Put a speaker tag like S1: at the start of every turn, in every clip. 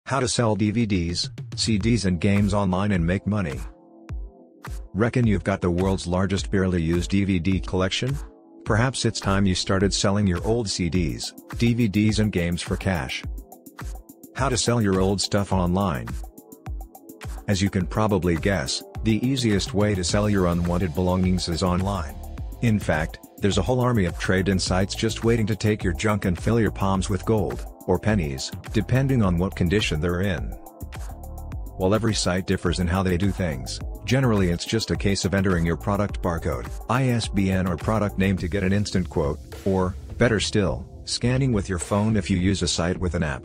S1: How to sell DVDs, CDs and games online and make money. Reckon you've got the world's largest barely used DVD collection? Perhaps it's time you started selling your old CDs, DVDs and games for cash. How to sell your old stuff online. As you can probably guess, the easiest way to sell your unwanted belongings is online. In fact, there's a whole army of trade-in sites just waiting to take your junk and fill your palms with gold, or pennies, depending on what condition they're in. While every site differs in how they do things, generally it's just a case of entering your product barcode, ISBN or product name to get an instant quote, or, better still, scanning with your phone if you use a site with an app.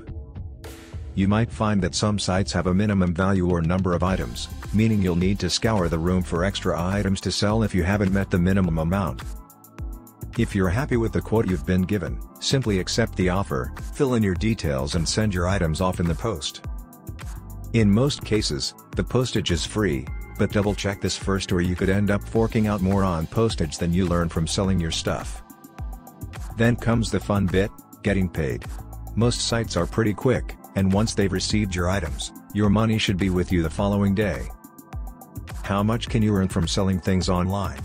S1: You might find that some sites have a minimum value or number of items, meaning you'll need to scour the room for extra items to sell if you haven't met the minimum amount. If you're happy with the quote you've been given, simply accept the offer, fill in your details and send your items off in the post. In most cases, the postage is free, but double check this first or you could end up forking out more on postage than you learn from selling your stuff. Then comes the fun bit, getting paid. Most sites are pretty quick, and once they've received your items, your money should be with you the following day. How much can you earn from selling things online?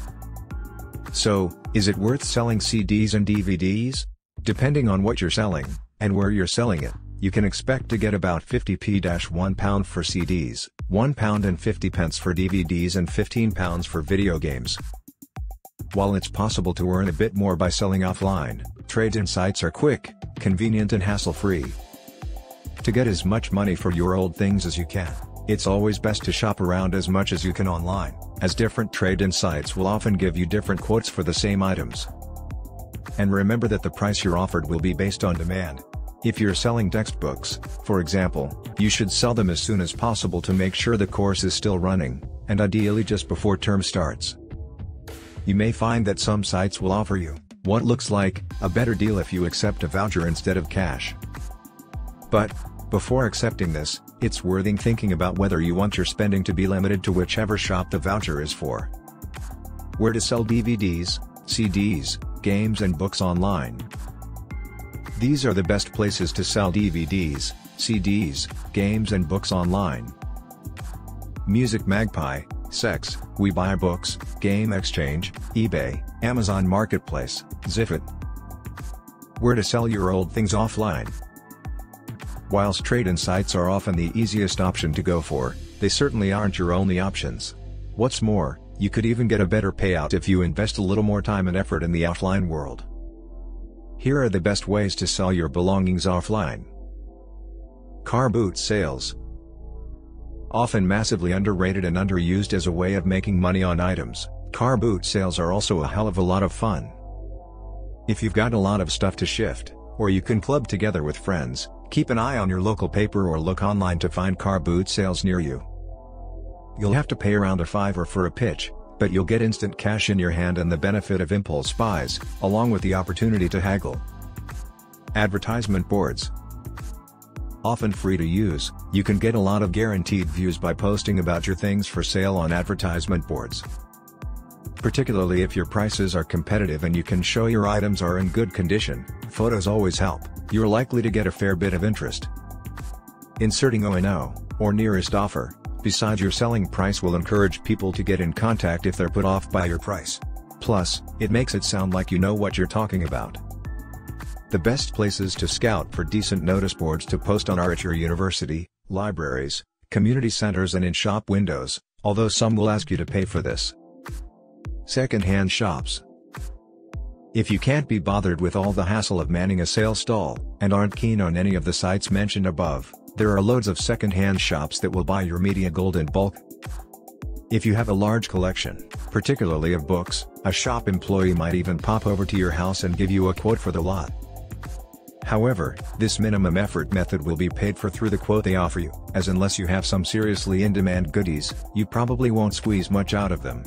S1: So, is it worth selling CDs and DVDs? Depending on what you're selling, and where you're selling it, you can expect to get about 50p-£1 for CDs, £1.50 for DVDs and £15 for video games. While it's possible to earn a bit more by selling offline, trade-in sites are quick, convenient and hassle-free. To get as much money for your old things as you can, it's always best to shop around as much as you can online, as different trade-in sites will often give you different quotes for the same items. And remember that the price you're offered will be based on demand. If you're selling textbooks, for example, you should sell them as soon as possible to make sure the course is still running, and ideally just before term starts. You may find that some sites will offer you what looks like a better deal if you accept a voucher instead of cash. But, before accepting this, it's worth thinking about whether you want your spending to be limited to whichever shop the voucher is for. Where to sell DVDs, CDs, games and books online. These are the best places to sell DVDs, CDs, games and books online. Music Magpie, Sex, We Buy Books, Game Exchange, eBay, Amazon Marketplace, Zipit. Where to sell your old things offline. Whilst trade-in sites are often the easiest option to go for, they certainly aren't your only options. What's more, you could even get a better payout if you invest a little more time and effort in the offline world. Here are the best ways to sell your belongings offline. Car boot sales. Often massively underrated and underused as a way of making money on items, car boot sales are also a hell of a lot of fun. If you've got a lot of stuff to shift, or you can club together with friends, keep an eye on your local paper or look online to find car boot sales near you. You'll have to pay around a $5 for a pitch, but you'll get instant cash in your hand and the benefit of impulse buys, along with the opportunity to haggle. Advertisement boards. Often free to use, you can get a lot of guaranteed views by posting about your things for sale on advertisement boards. Particularly if your prices are competitive and you can show your items are in good condition, photos always help, you're likely to get a fair bit of interest. Inserting O&O, or nearest offer, besides your selling price will encourage people to get in contact if they're put off by your price. Plus, it makes it sound like you know what you're talking about. The best places to scout for decent notice boards to post on are at your university, libraries, community centers and in shop windows, although some will ask you to pay for this. Second-hand shops. If you can't be bothered with all the hassle of manning a sales stall, and aren't keen on any of the sites mentioned above, there are loads of second-hand shops that will buy your media gold in bulk. If you have a large collection, particularly of books, a shop employee might even pop over to your house and give you a quote for the lot. However, this minimum effort method will be paid for through the quote they offer you, as unless you have some seriously in-demand goodies, you probably won't squeeze much out of them.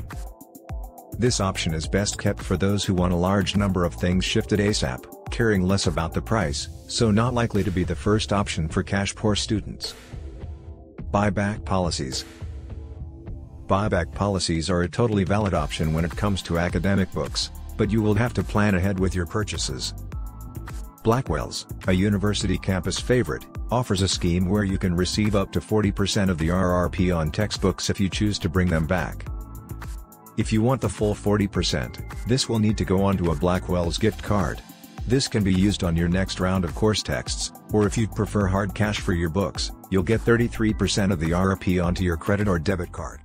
S1: This option is best kept for those who want a large number of things shifted ASAP, caring less about the price, so not likely to be the first option for cash-poor students. Buyback policies. Buyback policies are a totally valid option when it comes to academic books, but you will have to plan ahead with your purchases. Blackwell's, a university campus favorite, offers a scheme where you can receive up to 40% of the RRP on textbooks if you choose to bring them back. If you want the full 40%, this will need to go onto a Blackwell's gift card. This can be used on your next round of course texts, or if you'd prefer hard cash for your books, you'll get 33% of the RRP onto your credit or debit card.